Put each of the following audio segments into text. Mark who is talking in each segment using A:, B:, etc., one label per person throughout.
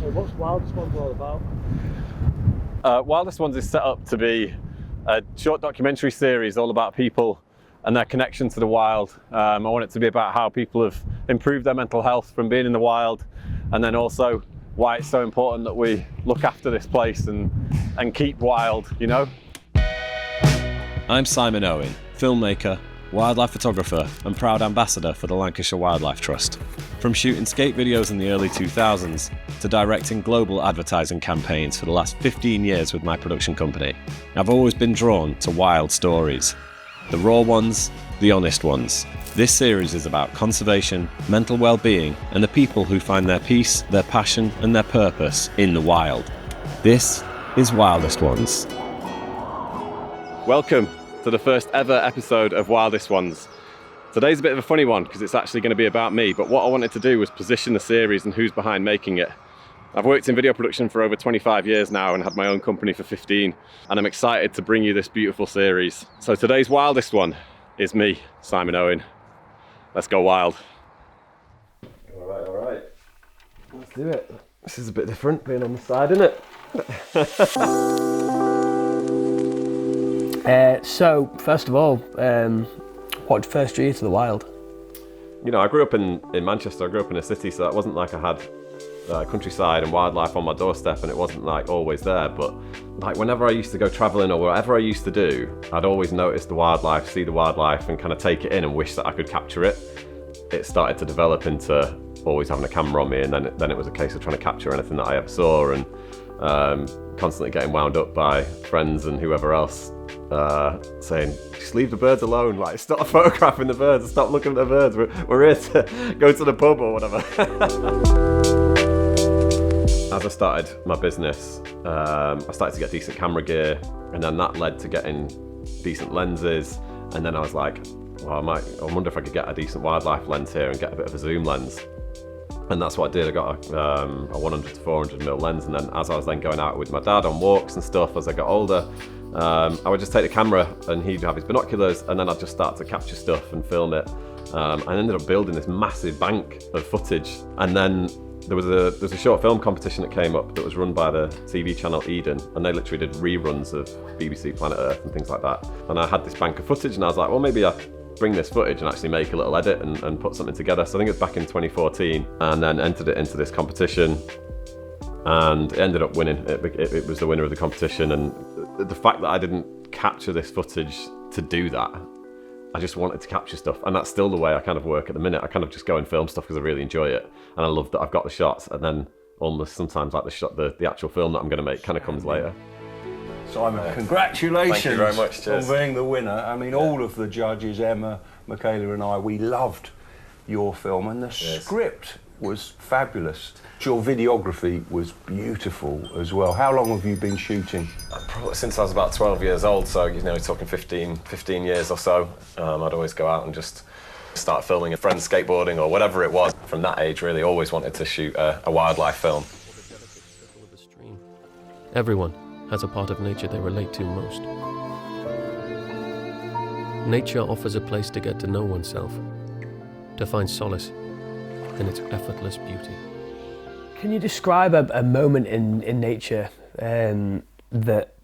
A: So what's Wildest Ones all about?
B: Wildest Ones is set up to be a short documentary series all about people and their connection to the wild. I want it to be about how people have improved their mental health from being in the wild, and then also why it's so important that we look after this place and keep wild, you know?
C: I'm Simon Owen, filmmaker, wildlife photographer and proud ambassador for the Lancashire Wildlife Trust. From shooting skate videos in the early 2000s to directing global advertising campaigns for the last 15 years with my production company, I've always been drawn to wild stories. The raw ones, the honest ones. This series is about conservation, mental well-being and the people who find their peace, their passion and their purpose in the wild. This is Wildest Ones.
B: Welcome to the first ever episode of Wildest Ones. Today's a bit of a funny one because it's actually going to be about me, but what I wanted to do was position the series and who's behind making it. I've worked in video production for over 25 years now and had my own company for 15, and I'm excited to bring you this beautiful series. So today's Wildest One is me, Simon Owen. Let's go wild. All right. Let's do it. This is a bit different, being on the side, isn't it?
A: So, first of all, what first drew you to the wild?
B: You know, I grew up in Manchester. I grew up in a city, so it wasn't like I had countryside and wildlife on my doorstep, and it wasn't like always there. But like whenever I used to go travelling or whatever I used to do, I'd always notice the wildlife, see the wildlife, and kind of take it in and wish that I could capture it. It started to develop into always having a camera on me, and then it was a case of trying to capture anything that I ever saw, and constantly getting wound up by friends and whoever else saying, just leave the birds alone, like stop photographing the birds, stop looking at the birds, we're here to go to the pub or whatever. As I started my business, I started to get decent camera gear, and then that led to getting decent lenses, and then I was like, well, I wonder if I could get a decent wildlife lens here and get a bit of a zoom lens. And that's what I did. I got a 100 to 400mm lens, and then as I was then going out with my dad on walks and stuff as I got older, I would just take the camera and he'd have his binoculars, and then I'd just start to capture stuff and film it. I ended up building this massive bank of footage, and then there was a short film competition that came up that was run by the TV channel Eden, and they literally did reruns of BBC Planet Earth and things like that. And I had this bank of footage, and I was like, well, maybe I bring this footage and actually make a little edit and put something together. So I think it was back in 2014, and then entered it into this competition, and it ended up winning. It was the winner of the competition, and the fact that I didn't capture this footage to do that, I just wanted to capture stuff, and that's still the way I kind of work at the minute. I kind of just go and film stuff because I really enjoy it, and I love that I've got the shots, and then almost sometimes like the actual film that I'm going to make kind of comes later.
D: Simon, congratulations.
B: Thank you very much. Cheers.
D: On being the winner. I mean, all of the judges, Emma, Michaela and I, we loved your film, and the script was fabulous. Your videography was beautiful as well. How long have you been shooting?
B: Probably since I was about 12 years old, so you know, talking 15 years or so. I'd always go out and just start filming a friend skateboarding or whatever it was. From that age, really, always wanted to shoot a wildlife film.
E: Everyone has a part of nature they relate to most. Nature offers a place to get to know oneself, to find solace in its effortless beauty.
A: Can you describe a moment in nature that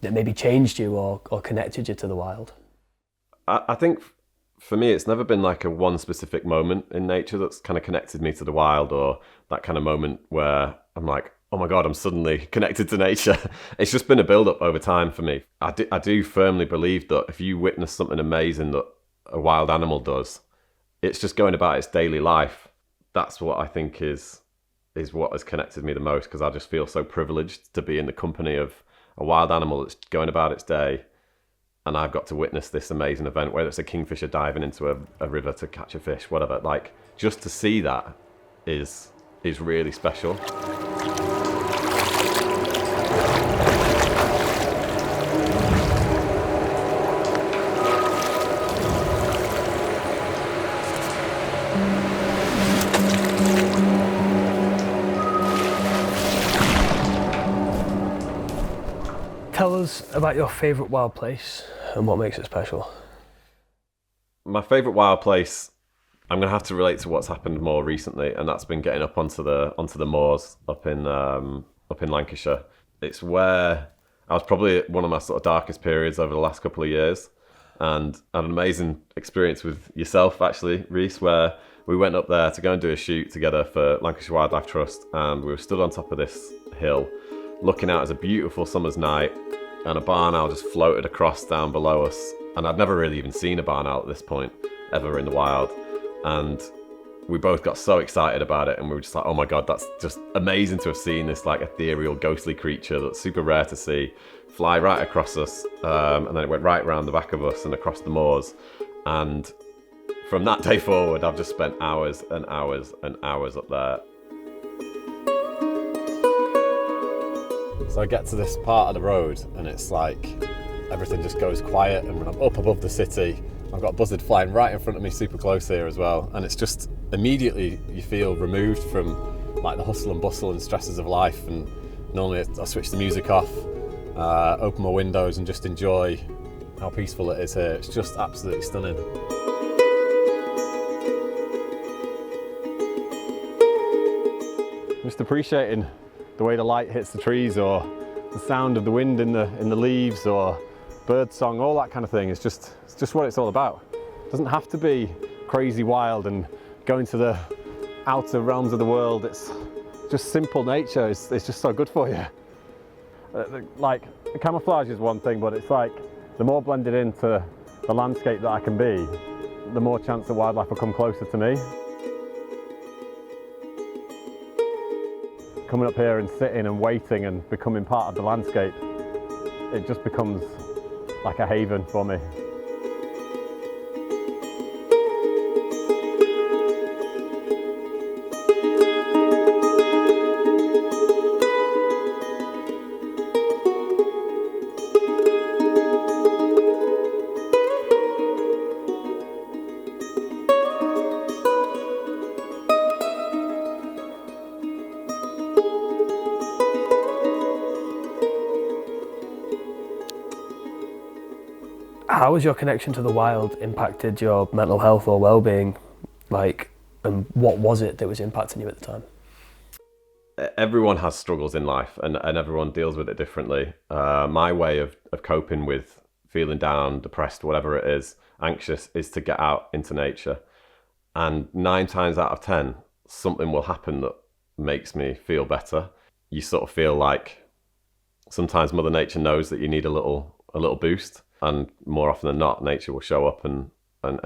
A: maybe changed you or connected you to the wild?
B: I think for me, it's never been like a one specific moment in nature that's kind of connected me to the wild, or that kind of moment where I'm like, oh my God, I'm suddenly connected to nature. It's just been a build-up over time for me. I do firmly believe that if you witness something amazing that a wild animal does, it's just going about its daily life. That's what I think is what has connected me the most, because I just feel so privileged to be in the company of a wild animal that's going about its day, and I've got to witness this amazing event, whether it's a kingfisher diving into a river to catch a fish, whatever. Like, just to see that is really special.
A: Tell us about your favourite wild place and what makes it special.
B: My favourite wild place I'm gonna have to relate to what's happened more recently, and that's been getting up onto the moors up in Lancashire. It's where I was probably at one of my sort of darkest periods over the last couple of years, and I had an amazing experience with yourself actually, Reese, where we went up there to go and do a shoot together for Lancashire Wildlife Trust, and we were stood on top of this hill, looking out as a beautiful summer's night, and a barn owl just floated across down below us, and I'd never really even seen a barn owl at this point ever in the wild. And we both got so excited about it, and we were just like, oh my God, that's just amazing to have seen this like ethereal, ghostly creature that's super rare to see fly right across us. And then it went right around the back of us and across the moors. And from that day forward, I've just spent hours and hours and hours up there.
C: So I get to this part of the road and it's like everything just goes quiet, and when I'm up above the city, I've got a buzzard flying right in front of me, super close here as well, and it's just immediately you feel removed from like the hustle and bustle and stresses of life. And normally I switch the music off, open my windows and just enjoy how peaceful it is here. It's just absolutely stunning. Just appreciating the way the light hits the trees, or the sound of the wind in the leaves, or bird song, all that kind of thing. It's just what it's all about. It doesn't have to be crazy wild and go into the outer realms of the world. It's just simple nature. It's just so good for you. Like, the camouflage is one thing, but it's like the more blended into the landscape that I can be, the more chance that wildlife will come closer to me. Coming up here and sitting and waiting and becoming part of the landscape, it just becomes like a haven for me.
A: How has your connection to the wild impacted your mental health or well-being? Like, and what was it that was impacting you at the time?
B: Everyone has struggles in life, and everyone deals with it differently. My way of coping with feeling down, depressed, whatever it is, anxious, is to get out into nature. And 9 times out of 10, something will happen that makes me feel better. You sort of feel like sometimes Mother Nature knows that you need a little boost, and more often than not, nature will show up and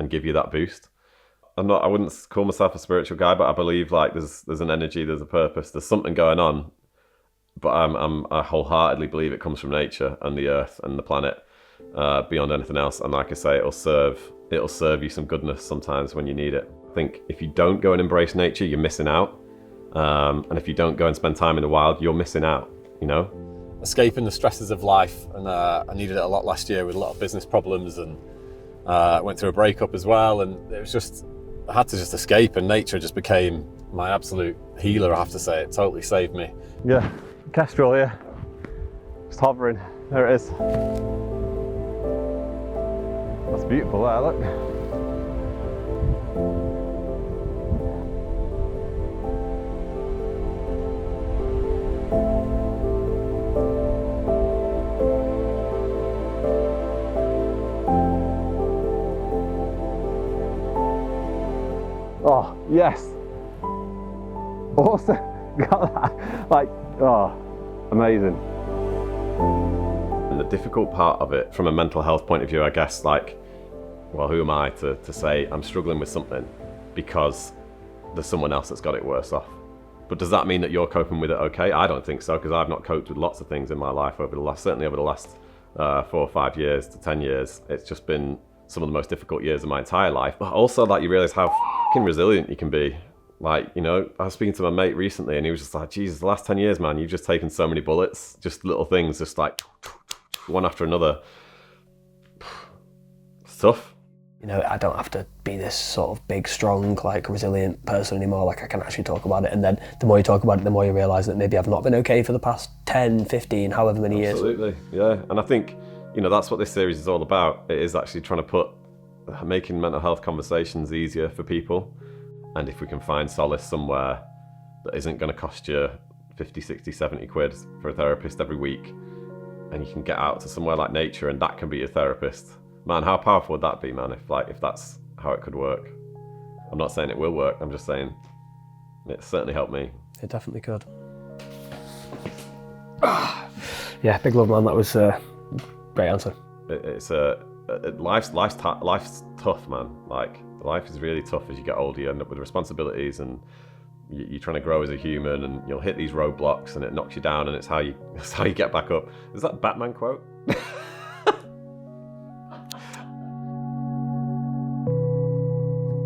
B: give you that boost. I wouldn't call myself a spiritual guy, but I believe like there's an energy, there's a purpose, there's something going on. But I wholeheartedly believe it comes from nature and the earth and the planet, beyond anything else. And like I say, it'll serve you some goodness sometimes when you need it. I think if you don't go and embrace nature, you're missing out. And if you don't go and spend time in the wild, you're missing out, you know?
C: Escaping the stresses of life, and I needed it a lot last year with a lot of business problems, and went through a breakup as well, and it was just, I had to just escape, and nature just became my absolute healer, I have to say. It totally saved me. Yeah, kestrel here, just hovering, there it is. That's beautiful there, look. Oh, yes. Awesome. Got that. Like, oh, amazing.
B: And the difficult part of it from a mental health point of view, I guess, like, well, who am I to say I'm struggling with something because there's someone else that's got it worse off? But does that mean that you're coping with it okay? I don't think so, because I've not coped with lots of things in my life certainly over the last 4 or 5 years to 10 years. It's just been some of the most difficult years of my entire life. But also, like, you realise how fucking resilient you can be. Like, you know, I was speaking to my mate recently and he was just like, Jesus, the last 10 years, man, you've just taken so many bullets, just little things, just like one after another. It's tough.
A: You know, I don't have to be this sort of big, strong, like resilient person anymore. Like, I can actually talk about it. And then the more you talk about it, the more you realise that maybe I've not been okay for the past 10, 15, however many years.
B: Absolutely, yeah. And I think, you know, that's what this series is all about. It is actually trying to put making mental health conversations easier for people. And if we can find solace somewhere that isn't going to cost you 50, 60, 70 quid for a therapist every week, and you can get out to somewhere like nature and that can be your therapist, man, how powerful would that be, man, if that's how it could work? I'm not saying it will work, I'm just saying it certainly helped me.
A: It definitely could. Yeah, big love, man. That was a great answer.
B: Life's tough, man. Like, life is really tough as you get older. You end up with responsibilities, and you're trying to grow as a human, and you'll hit these roadblocks, and it knocks you down, and it's how you get back up. Is that a Batman quote?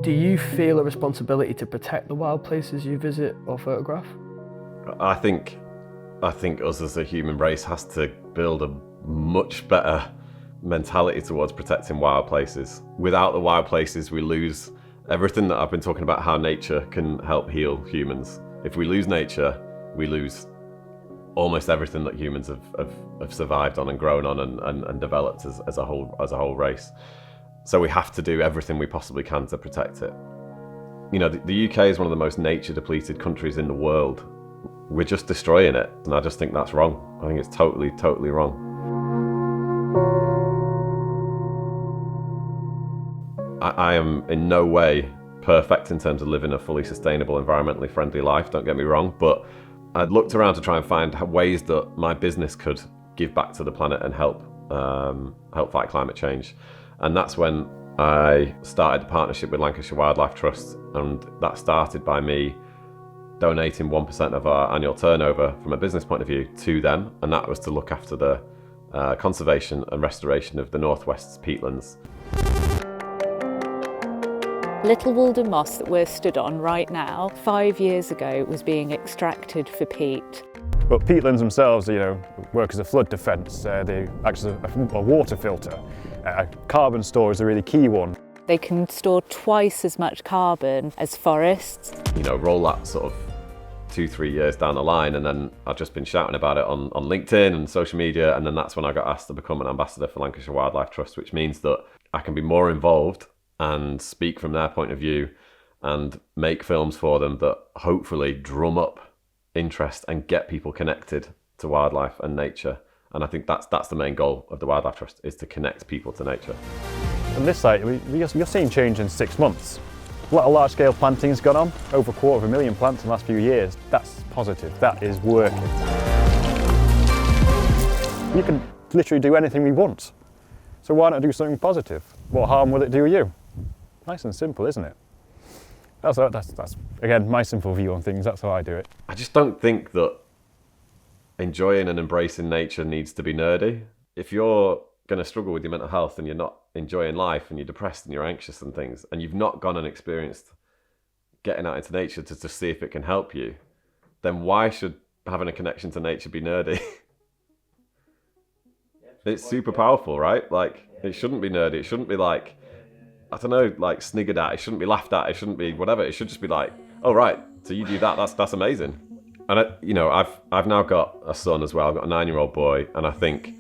A: Do you feel a responsibility to protect the wild places you visit or photograph?
B: I think us as a human race has to build a much better mentality towards protecting wild places. Without the wild places, we lose everything that I've been talking about, how nature can help heal humans. If we lose nature, we lose almost everything that humans have survived on and grown on and developed as a whole race. So we have to do everything we possibly can to protect it. You know, the UK is one of the most nature depleted countries in the world. We're just destroying it, and I just think that's wrong. I think it's totally wrong. I am in no way perfect in terms of living a fully sustainable, environmentally friendly life, don't get me wrong, but I'd looked around to try and find ways that my business could give back to the planet and help fight climate change. And that's when I started a partnership with Lancashire Wildlife Trust, and that started by me donating 1% of our annual turnover from a business point of view to them, and that was to look after the conservation and restoration of the Northwest's peatlands.
F: Little Walden Moss that we're stood on right now, 5 years ago was being extracted for peat.
G: But peatlands themselves, work as a flood defence. They act as a water filter. Carbon store is a really key one.
F: They can store twice as much carbon as forests.
B: Roll that sort of 2-3 years down the line, and then I've just been shouting about it on LinkedIn and social media, and then that's when I got asked to become an ambassador for Lancashire Wildlife Trust, which means that I can be more involved and speak from their point of view and make films for them that hopefully drum up interest and get people connected to wildlife and nature. And I think that's the main goal of the Wildlife Trust, is to connect people to nature.
G: On this site, you're seeing change in 6 months. A lot of large-scale planting's gone on, over 250,000 plants in the last few years. That's positive, that is working. You can literally do anything we want. So why not do something positive? What harm will it do you? Nice and simple, isn't it? That's again, my simple view on things, that's how I do it.
B: I just don't think that enjoying and embracing nature needs to be nerdy. If you're going to struggle with your mental health and you're not enjoying life and you're depressed and you're anxious and things, and you've not gone and experienced getting out into nature to just see if it can help you, then why should having a connection to nature be nerdy? It's super powerful, right? Like, it shouldn't be nerdy. It shouldn't be like, I don't know, like sniggered at. It shouldn't be laughed at. It shouldn't be whatever. It should just be like, oh right, so you do that. That's amazing. And I've now got a son as well. I've got a 9-year-old boy, and I think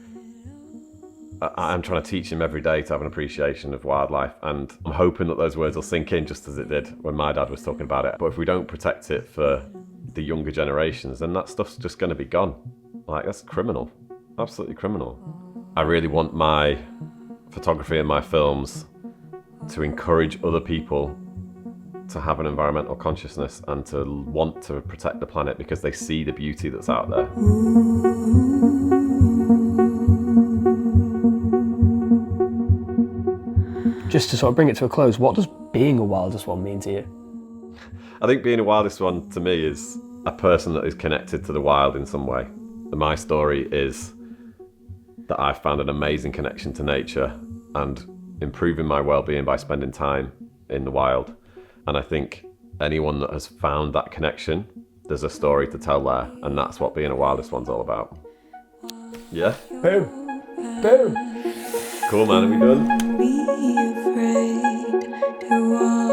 B: I'm trying to teach him every day to have an appreciation of wildlife, and I'm hoping that those words will sink in just as it did when my dad was talking about it. But if we don't protect it for the younger generations, then that stuff's just going to be gone. Like, that's criminal, absolutely criminal. I really want my photography and my films to encourage other people to have an environmental consciousness and to want to protect the planet because they see the beauty that's out there.
A: Just to sort of bring it to a close, what does being a Wildest One mean to you?
B: I think being a Wildest One to me is a person that is connected to the wild in some way. And my story is that I've found an amazing connection to nature and improving my well-being by spending time in the wild. And I think anyone that has found that connection, there's a story to tell there, and that's what being a Wildest One's all about. Yeah?
A: Boom. Boom.
B: Cool, man. Are we done?
H: Be afraid to walk.